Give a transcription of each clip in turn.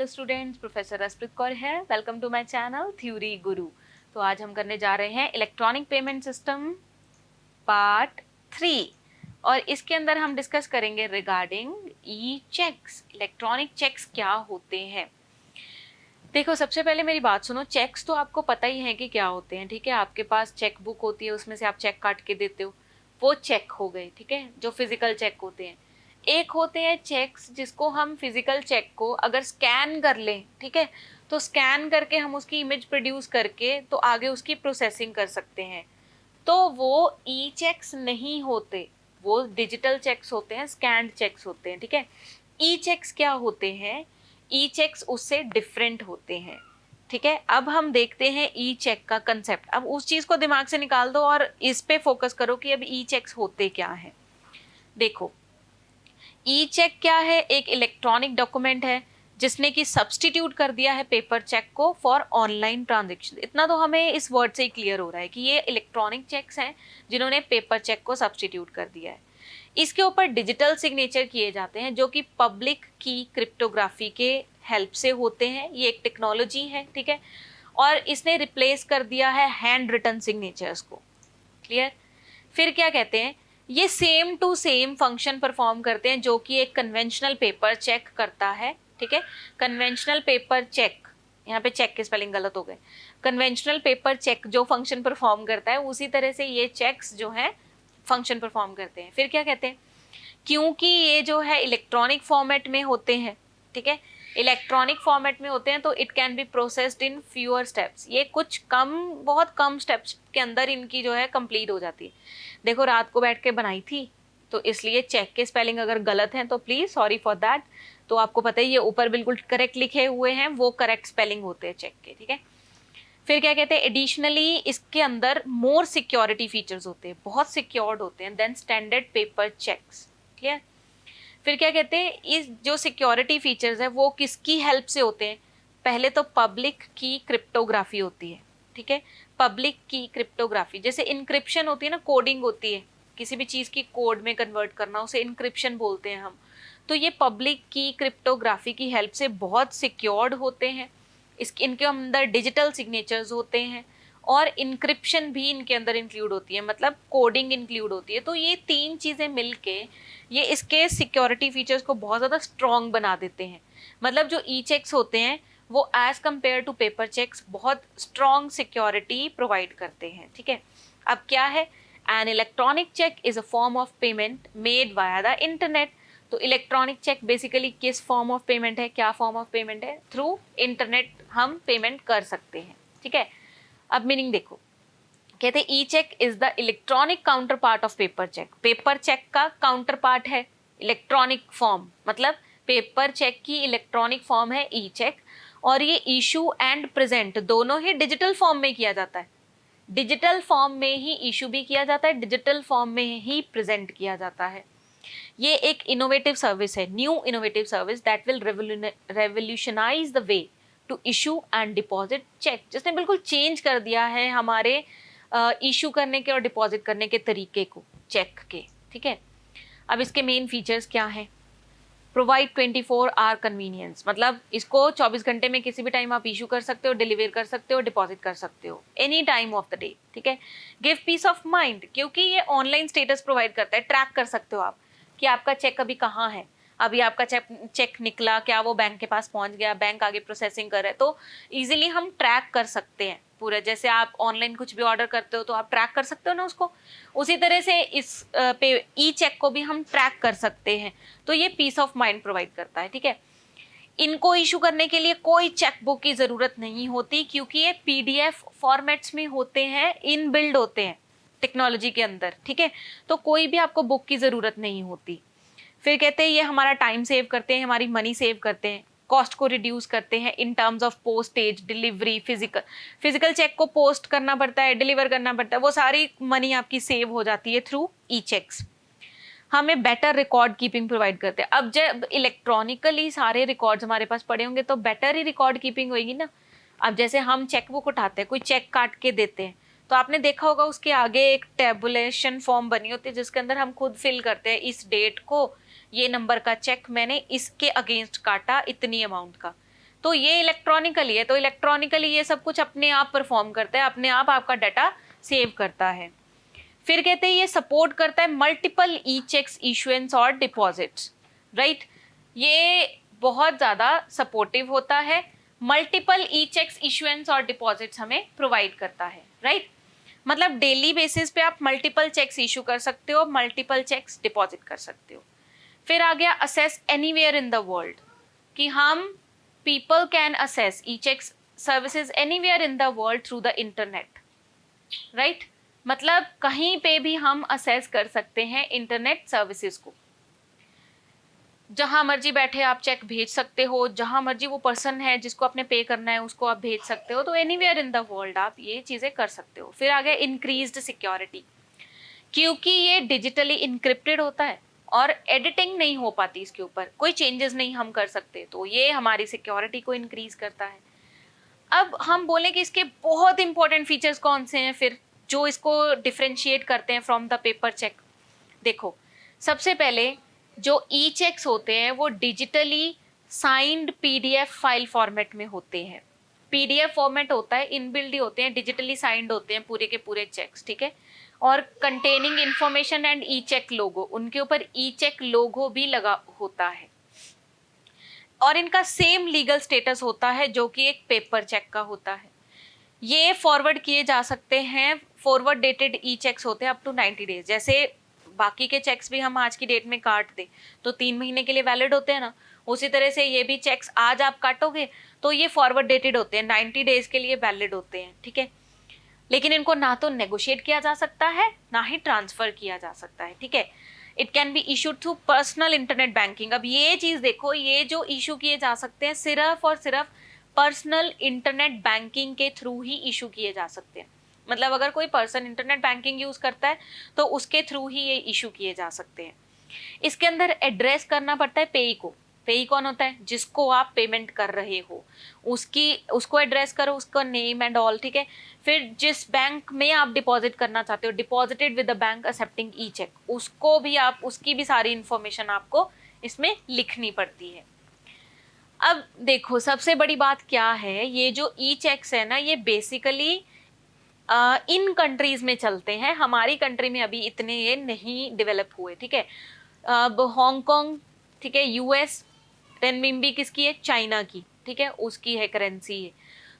Hello students, professor Raspreet Kaur है। Welcome to my channel theory guru. तो आज हम करने जा रहे हैं इलेक्ट्रॉनिक पेमेंट सिस्टम पार्ट 3 और इसके अंदर हम डिस्कस करेंगे रिगार्डिंग ई चेक्स। इलेक्ट्रॉनिक चेक्स क्या होते हैं? देखो, सबसे पहले मेरी बात सुनो। चेक्स तो आपको पता ही है कि क्या होते हैं, ठीक है। आपके पास चेक बुक होती है, उसमें से आप चेक काट के देते हो, वो चेक हो गए, ठीक है, जो फिजिकल चेक होते हैं। एक होते हैं चेक्स जिसको हम फिजिकल चेक को अगर स्कैन कर लें, ठीक है, तो स्कैन करके हम उसकी इमेज प्रोड्यूस करके तो आगे उसकी प्रोसेसिंग कर सकते हैं, तो वो ई चेक्स नहीं होते, वो डिजिटल चेक्स होते हैं, स्कैन्ड चेक्स होते हैं, ठीक है। ई चेक्स क्या होते हैं? ई चेक्स उससे डिफरेंट होते हैं, ठीक है। अब हम देखते हैं ई चेक का कंसेप्ट। अब उस चीज को दिमाग से निकाल दो और इस पे फोकस करो कि अब ई चेक्स होते क्या है। देखो, ई चेक क्या है? एक इलेक्ट्रॉनिक डॉक्यूमेंट है जिसने कि सब्सटीट्यूट कर दिया है पेपर चेक को फॉर ऑनलाइन ट्रांजेक्शन। इतना तो हमें इस वर्ड से ही क्लियर हो रहा है कि ये इलेक्ट्रॉनिक चेक्स हैं जिन्होंने पेपर चेक को सब्सटीट्यूट कर दिया है। इसके ऊपर डिजिटल सिग्नेचर किए जाते हैं जो कि पब्लिक की क्रिप्टोग्राफी के हेल्प से होते हैं। ये एक टेक्नोलॉजी है, ठीक है, और इसने रिप्लेस कर दिया है हैंड रिटन सिग्नेचर्स को। क्लियर? फिर क्या कहते हैं? ये same to same function perform करते हैं जो कि एक कन्वेंशनल पेपर चेक करता है, ठीक है। कन्वेंशनल पेपर चेक, यहाँ पे चेक के स्पेलिंग गलत हो गए। कन्वेंशनल पेपर चेक जो फंक्शन परफॉर्म करता है उसी तरह से ये चेक्स जो है फंक्शन परफॉर्म करते हैं। फिर क्या कहते हैं? क्योंकि ये जो है इलेक्ट्रॉनिक फॉर्मेट में होते हैं, ठीक है, इलेक्ट्रॉनिक फॉर्मेट में होते हैं, तो it can be processed in fewer steps. ये कुछ कम, बहुत कम स्टेप्स के अंदर इनकी जो है कंप्लीट हो जाती है। देखो, रात को बैठ के बनाई थी तो इसलिए चेक के स्पेलिंग अगर गलत हैं तो प्लीज सॉरी फॉर दैट। तो आपको पता है ये ऊपर बिल्कुल करेक्ट लिखे हुए हैं, वो करेक्ट स्पेलिंग होते हैं चेक के, ठीक है। फिर क्या कहते हैं? एडिशनली इसके अंदर मोर सिक्योरिटी फीचर्स होते हैं, बहुत सिक्योर्ड होते हैं than standard paper cheques. Clear? फिर क्या कहते हैं? इस जो सिक्योरिटी फीचर्स है वो किसकी हेल्प से होते हैं? पहले तो पब्लिक की क्रिप्टोग्राफी होती है, ठीक है। पब्लिक की क्रिप्टोग्राफी, जैसे इंक्रिप्शन होती है ना, कोडिंग होती है, किसी भी चीज की कोड में कन्वर्ट करना, उसे इंक्रिप्शन बोलते हैं हम। तो ये पब्लिक की क्रिप्टोग्राफी की हेल्प से बहुत सिक्योर्ड होते हैं। इनके अंदर डिजिटल सिग्नेचर्स होते हैं और इंक्रिप्शन भी इनके अंदर इंक्लूड होती है, मतलब कोडिंग इंक्लूड होती है। तो ये तीन चीजें मिलके ये इसके सिक्योरिटी फीचर्स को बहुत ज़्यादा स्ट्रॉन्ग बना देते हैं। मतलब जो ई चेक्स होते हैं वो as compare to paper cheques बहुत स्ट्रॉन्ग सिक्योरिटी प्रोवाइड करते हैं, ठीक है। अब क्या है? An electronic cheque is a form of payment made via the internet. तो इलेक्ट्रॉनिक चेक बेसिकली किस फॉर्म ऑफ पेमेंट है? क्या फॉर्म ऑफ पेमेंट है? थ्रू इंटरनेट हम पेमेंट कर सकते हैं, ठीक है। अब मीनिंग देखो, कहते हैं e cheque is the electronic counterpart of paper cheque. Paper cheque का काउंटर पार्ट है इलेक्ट्रॉनिक फॉर्म, मतलब पेपर चेक की इलेक्ट्रॉनिक फॉर्म है ई चेक, और ये इशू एंड प्रेजेंट दोनों ही डिजिटल फॉर्म में किया जाता है। डिजिटल फॉर्म में ही इशू भी किया जाता है, डिजिटल फॉर्म में ही प्रेजेंट किया जाता है। ये एक इनोवेटिव सर्विस है, new innovative service that will revolutionise the way to issue and deposit cheque, जिसने बिल्कुल चेंज कर दिया है हमारे इशू करने के और डिपॉजिट करने के तरीके को चेक के, ठीक है। अब इसके मेन फीचर्स क्या हैं? प्रोवाइड 24 आवर कन्वीनियंस, मतलब इसको 24 घंटे में किसी भी टाइम आप इशू कर सकते हो, डिलीवर कर सकते हो, डिपॉजिट कर सकते हो, any time of the day, ठीक है। गिव पीस ऑफ माइंड, क्योंकि ये ऑनलाइन स्टेटस प्रोवाइड करता है, ट्रैक कर सकते हो आप कि आपका चेक अभी कहाँ है, अभी आपका चेक निकला क्या, वो बैंक के पास पहुंच गया, बैंक आगे प्रोसेसिंग कर रहा है, तो इजीली हम ट्रैक कर सकते हैं पूरा। जैसे आप ऑनलाइन कुछ भी ऑर्डर करते हो तो आप ट्रैक कर सकते हो ना उसको, उसी तरह से इस पे ई चेक को भी हम ट्रैक कर सकते हैं। तो ये पीस ऑफ माइंड प्रोवाइड करता है, ठीक है। इनको इशू करने के लिए कोई चेकबुक की जरूरत नहीं होती, क्योंकि ये पीडीएफ फॉर्मेट्स में होते हैं, इन बिल्ड होते हैं टेक्नोलॉजी के अंदर, ठीक है। तो कोई भी आपको बुक की जरूरत नहीं होती। फिर कहते हैं ये हमारा टाइम सेव करते हैं, हमारी मनी सेव करते हैं, कॉस्ट को रिड्यूस करते हैं in terms of postage, delivery, physical cheque को पोस्ट करना पड़ता है, डिलीवर करना पड़ता है, वो सारी मनी आपकी सेव हो जाती है थ्रू ई चेक्स। हमें बेटर रिकॉर्ड कीपिंग प्रोवाइड करते हैं। अब जब इलेक्ट्रॉनिकली सारे रिकॉर्ड्स हमारे पास पड़े होंगे तो बेटर ही रिकॉर्ड कीपिंग होगी ना। अब जैसे हम चेकबुक उठाते हैं, कोई चेक काट के देते हैं, तो आपने देखा होगा उसके आगे एक टेबुलेशन फॉर्म बनी होती है जिसके अंदर हम खुद फिल करते हैं इस डेट को, ये नंबर का चेक मैंने इसके अगेंस्ट काटा इतनी अमाउंट का। तो ये इलेक्ट्रॉनिकली है, तो इलेक्ट्रॉनिकली ये सब कुछ अपने आप परफॉर्म करता है, अपने आप आपका डाटा सेव करता है। फिर कहते हैं ये सपोर्ट करता है मल्टीपल ई चेक्स इशुएंस और डिपॉजिट्स, राइट। ये बहुत ज़्यादा सपोर्टिव होता है, मल्टीपल ई चेक्स इशुएंस और डिपॉजिट्स हमें प्रोवाइड करता है, राइट। मतलब डेली बेसिस पे आप मल्टीपल चेक्स इशू कर सकते हो, मल्टीपल चेक्स डिपॉजिट कर सकते हो। फिर आ गया access anywhere in the world, कि हम people can access e cheques services anywhere in the world through the internet, right. मतलब कहीं पे भी हम असेस कर सकते हैं इंटरनेट सर्विसेज को, जहां मर्जी बैठे आप चेक भेज सकते हो, जहां मर्जी वो पर्सन है जिसको आपने पे करना है उसको आप भेज सकते हो, तो एनीवेयर इन द वर्ल्ड आप ये चीज़ें कर सकते हो। फिर आ गया इंक्रीज्ड सिक्योरिटी, क्योंकि ये डिजिटली इनक्रिप्टेड होता है और एडिटिंग नहीं हो पाती, इसके ऊपर कोई चेंजेस नहीं हम कर सकते, तो ये हमारी सिक्योरिटी को इंक्रीज करता है। अब हम बोलें कि इसके बहुत इंपॉर्टेंट फीचर्स कौन से हैं फिर, जो इसको डिफ्रेंशिएट करते हैं फ्रॉम द पेपर चेक। देखो, सबसे पहले जो ई चेक्स होते हैं वो digitally signed PDF file format में होते हैं। पीडीएफ फॉर्मेट होता है, इनबिल्ड ही होते हैं, डिजिटली साइंड होते हैं पूरे के पूरे चेक्स, ठीक है। और containing information and e cheque logo, उनके ऊपर ई चेक लोगो भी लगा होता है, और इनका सेम लीगल स्टेटस होता है जो कि एक पेपर चेक का होता है। ये फॉरवर्ड किए जा सकते हैं, फॉरवर्ड डेटेड ई चेक्स होते हैं अप टू 90 डेज। जैसे बाकी के चेक्स भी हम आज की डेट में काट दे तो 3 महीने के लिए वैलिड होते हैं ना, उसी तरह से ये भी चेक्स आज आप काटोगे तो ये फॉरवर्ड डेटेड होते हैं, 90 डेज के लिए वैलिड होते हैं, ठीक है। लेकिन इनको ना तो नेगोशिएट किया जा सकता है ना ही ट्रांसफर किया जा सकता है, ठीक है। It can be issued through personal internet banking. अब ये चीज देखो, ये जो इशू किए जा सकते हैं सिर्फ और सिर्फ पर्सनल इंटरनेट बैंकिंग के थ्रू ही इशू किए जा सकते हैं। मतलब अगर कोई पर्सन इंटरनेट बैंकिंग यूज करता है तो उसके थ्रू ही ये इशू किए जा सकते हैं। इसके अंदर एड्रेस करना पड़ता है पेई को। पेई कौन होता है? जिसको आप पेमेंट कर रहे हो उसको एड्रेस करो, उसका नेम एंड ऑल, ठीक है। फिर जिस बैंक में आप डिपॉजिट करना चाहते हो, deposited with the bank accepting e cheque, उसको भी आप, उसकी भी सारी इंफॉर्मेशन आपको इसमें लिखनी पड़ती है। अब देखो, सबसे बड़ी बात क्या है, ये जो ई चेक्स है ना, ये बेसिकली इन कंट्रीज में चलते हैं, हमारी कंट्री में अभी इतने ये नहीं डेवलप हुए, ठीक है। अब हांगकांग, ठीक है, यूएस, रेनमिनबी किसकी है? चाइना की, ठीक है, उसकी है करेंसी है।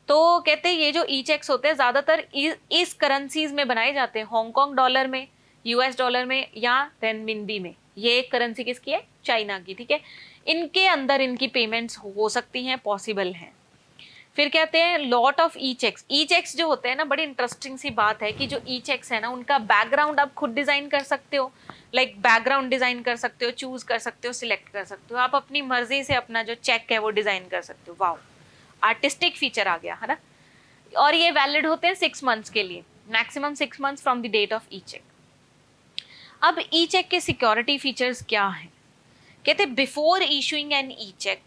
तो कहते हैं ये जो ई चेक्स होते हैं ज्यादातर इस करेंसीज में बनाए जाते हैं, हांगकांग डॉलर में, यूएस डॉलर में या रेनमिनबी में। ये करेंसी किसकी है? चाइना की, ठीक है। इनके अंदर इनकी पेमेंट्स हो सकती हैं, पॉसिबल हैं। फिर कहते हैं lot of e cheques. E cheques जो होते हैं ना, बड़ी इंटरेस्टिंग सी बात है कि जो ई चेक्स है ना, उनका बैकग्राउंड आप खुद डिजाइन कर सकते हो, लाइक बैकग्राउंड डिजाइन कर सकते हो, चूज कर सकते हो, सिलेक्ट कर सकते हो, आप अपनी मर्जी से अपना जो चेक है वो डिजाइन कर सकते हो। वाओ, आर्टिस्टिक फीचर आ गया है ना। और ये वैलिड होते हैं 6 मंथ्स के लिए, maximum 6 months from the date of e cheque. अब ई चेक के सिक्योरिटी फीचर्स क्या हैं? कहते हैं before issuing an e cheque,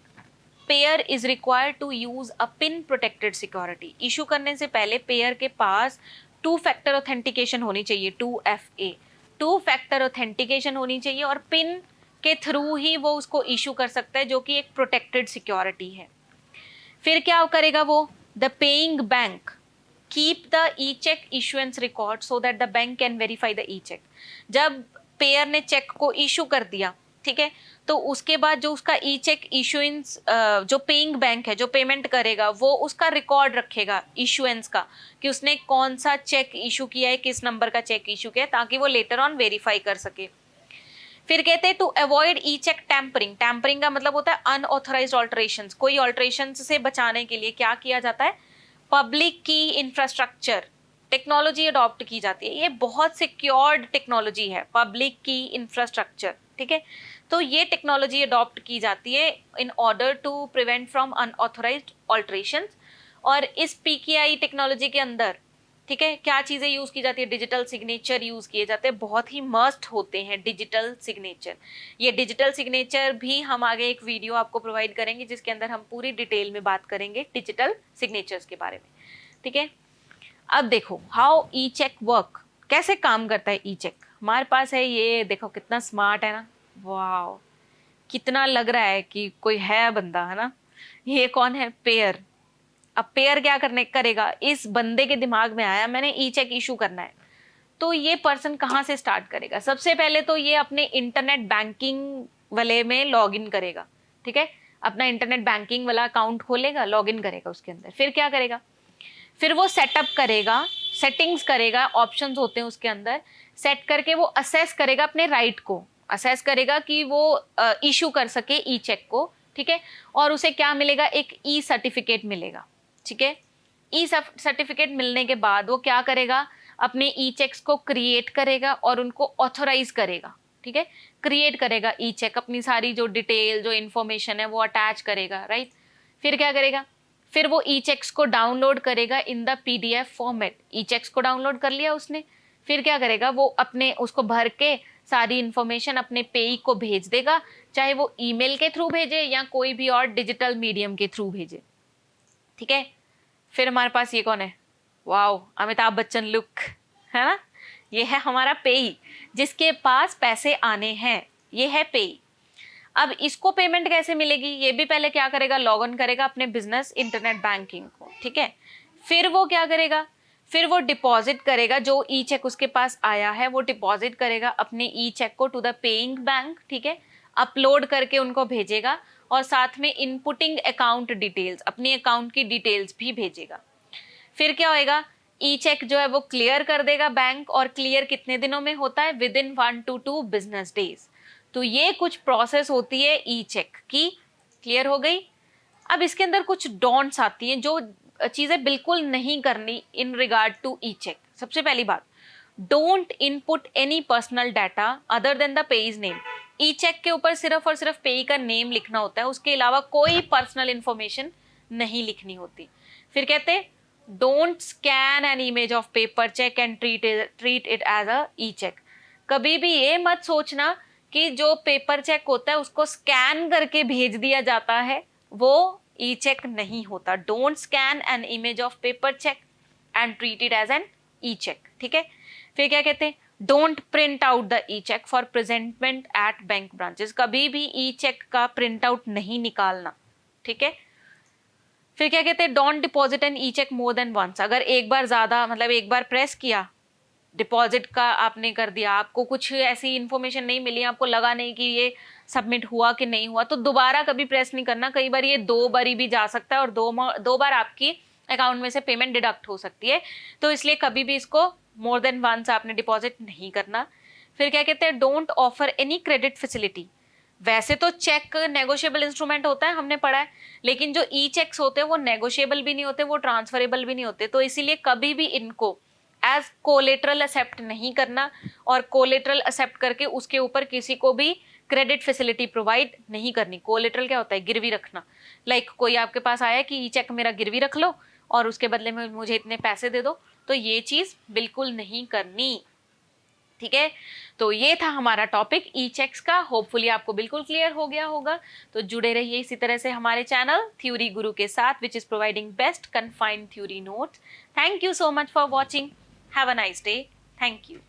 payer is required to use a PIN protected security. Issue करने से पहले पेयर के पास 2 फैक्टर ऑथेंटिकेशन होनी चाहिए, 2FA, 2 फैक्टर ऑथेंटिकेशन होनी चाहिए, और पिन के थ्रू ही वो उसको इशू कर सकता है, जो कि एक प्रोटेक्टेड सिक्योरिटी है। फिर क्या करेगा वो? The paying bank keep the e cheque issuance record so that the bank can verify the e cheque. जब पेयर ने चेक को इशू कर दिया, ठीक है, तो उसके बाद जो उसका ई चेक इशुएंस, जो पेइंग बैंक है, जो पेमेंट करेगा, वो उसका रिकॉर्ड रखेगा इशुएंस का, कि उसने कौन सा चेक इशू किया है, किस नंबर का चेक इशू किया है, ताकि वो लेटर ऑन वेरीफाई कर सके। फिर कहते हैं to avoid e cheque tampering. Tampering का मतलब होता है अनऑथराइज्ड ऑल्टरेशंस। कोई ऑल्टरेशंस से बचाने के लिए क्या किया जाता है? Public key infrastructure technology adopt की जाती है। ये बहुत सिक्योर्ड टेक्नोलॉजी है, पब्लिक की इंफ्रास्ट्रक्चर, ठीक है। तो ये टेक्नोलॉजी अडॉप्ट की जाती है in order to prevent from unauthorised alterations. और इस पीकेआई टेक्नोलॉजी के अंदर, ठीक है, क्या चीजें यूज की जाती है? डिजिटल सिग्नेचर यूज किए जाते हैं, बहुत ही मस्ट होते हैं डिजिटल सिग्नेचर। ये डिजिटल सिग्नेचर भी हम आगे एक वीडियो आपको प्रोवाइड करेंगे, जिसके अंदर हम पूरी डिटेल में बात करेंगे डिजिटल सिग्नेचर्स के बारे में, ठीक है। अब देखो हाउ ई चेक वर्क, कैसे काम करता है ई चेक। हमारे पास है ये, देखो कितना स्मार्ट है ना, वाह, कितना लग रहा है कि कोई है बंदा, है ना। ये कौन है? पेयर। अब पेयर क्या करेगा, इस बंदे के दिमाग में आया मैंने ई चेक इशू करना है, तो ये पर्सन कहाँ से स्टार्ट करेगा? सबसे पहले तो ये अपने इंटरनेट बैंकिंग वाले में लॉग इन करेगा, ठीक है, अपना इंटरनेट बैंकिंग वाला अकाउंट खोलेगा, लॉग इन करेगा उसके अंदर। फिर क्या करेगा? फिर वो सेटअप करेगा, सेटिंग्स करेगा, ऑप्शंस होते हैं उसके अंदर, सेट करके वो असेस करेगा अपने राइट को, असेस करेगा कि वो इशू कर सके ई चेक को, ठीक है। और उसे क्या मिलेगा? एक ई सर्टिफिकेट मिलेगा, ठीक है। ई सर्टिफिकेट मिलने के बाद वो क्या करेगा? अपने ई चेक्स को क्रिएट करेगा और उनको ऑथोराइज करेगा, ठीक है। क्रिएट करेगा ई चेक, अपनी सारी जो डिटेल जो इंफॉर्मेशन है वो अटैच करेगा, राइट। फिर क्या करेगा? फिर वो ई चेक्स को डाउनलोड करेगा in the PDF format. E cheques को डाउनलोड कर लिया उसने, फिर क्या करेगा? वो अपने उसको भर के सारी इंफॉर्मेशन अपने पेई को भेज देगा, चाहे वो ईमेल के थ्रू भेजे या कोई भी और डिजिटल मीडियम के थ्रू भेजे, ठीक है। फिर हमारे पास ये कौन है? वाओ, अमिताभ बच्चन लुक, है ना। ये है हमारा पेई, जिसके पास पैसे आने हैं, ये है पेई। अब इसको पेमेंट कैसे मिलेगी? ये भी पहले क्या करेगा? लॉग इन करेगा अपने बिजनेस इंटरनेट बैंकिंग को, ठीक है। फिर वो क्या करेगा? फिर वो डिपॉजिट करेगा, जो ई चेक उसके पास आया है वो डिपॉजिट करेगा अपने ई चेक को टू द पेइंग बैंक, ठीक है। अपलोड करके उनको भेजेगा और साथ में इनपुटिंग अकाउंट डिटेल्स, अपनी अकाउंट की डिटेल्स भी भेजेगा। फिर क्या होएगा? ई चेक जो है वो क्लियर कर देगा बैंक, और क्लियर कितने दिनों में होता है? With in 1 to 2 business days. तो ये कुछ प्रोसेस होती है ई चेक की। क्लियर हो गई? अब इसके अंदर कुछ डोंट्स आती हैं, जो चीजें बिल्कुल नहीं करनी in regard to e cheque. सबसे पहली बात, don't input any personal data other than the payee name. E cheque के ऊपर सिर्फ और सिर्फ पेई का नेम लिखना होता है, उसके अलावा कोई पर्सनल इंफॉर्मेशन नहीं लिखनी होती। फिर कहते don't scan an image of paper cheque and treat it as a e cheque. कभी भी ये मत सोचना कि जो पेपर चेक होता है उसको स्कैन करके भेज दिया जाता है, वो ई चेक नहीं होता। Don't scan an image of paper cheque and treat it as an e cheque, ठीक है। फिर क्या कहते हैं? Don't print out the e cheque for presentment at bank branches. कभी भी ई चेक का प्रिंट आउट नहीं निकालना, ठीक है। फिर क्या कहते हैं? Don't deposit an e cheque more than once. अगर एक बार ज्यादा, मतलब एक बार प्रेस किया, डिपॉजिट का आपने कर दिया, आपको कुछ ऐसी इंफॉर्मेशन नहीं मिली, आपको लगा नहीं कि ये सबमिट हुआ कि नहीं हुआ, तो दोबारा कभी प्रेस नहीं करना। कई बार ये 2 बारी भी जा सकता है और दो बार आपकी अकाउंट में से पेमेंट डिडक्ट हो सकती है, तो इसलिए कभी भी इसको मोर देन वंस आपने डिपॉजिट नहीं करना। फिर क्या कहते हैं? Don't offer any credit facility. वैसे तो चेक नेगोशिएबल इंस्ट्रूमेंट होता है, हमने पढ़ा है, लेकिन जो ई चेक्स होते हैं वो नेगोशिएबल भी नहीं होते, वो ट्रांसफरेबल भी नहीं होते, तो इसीलिए कभी भी इनको एज कोलेटरल एक्सेप्ट नहीं करना, और कोलेटरल एक्सेप्ट करके उसके ऊपर किसी को भी क्रेडिट फैसिलिटी प्रोवाइड नहीं करनी। कोलेटरल क्या होता है? गिरवी रखना। लाइक कोई आपके पास आया कि ई चेक मेरा गिरवी रख लो और उसके बदले में मुझे इतने पैसे दे दो, तो ये चीज बिल्कुल नहीं करनी, ठीक है। तो ये था हमारा टॉपिक ई चेक्स का। होपफुली आपको बिल्कुल क्लियर हो गया होगा। तो जुड़े रहिए इसी तरह से हमारे चैनल थ्योरी गुरु के साथ, which is providing best confined theory notes. Thank you so much for watching. Have a nice day. Thank you.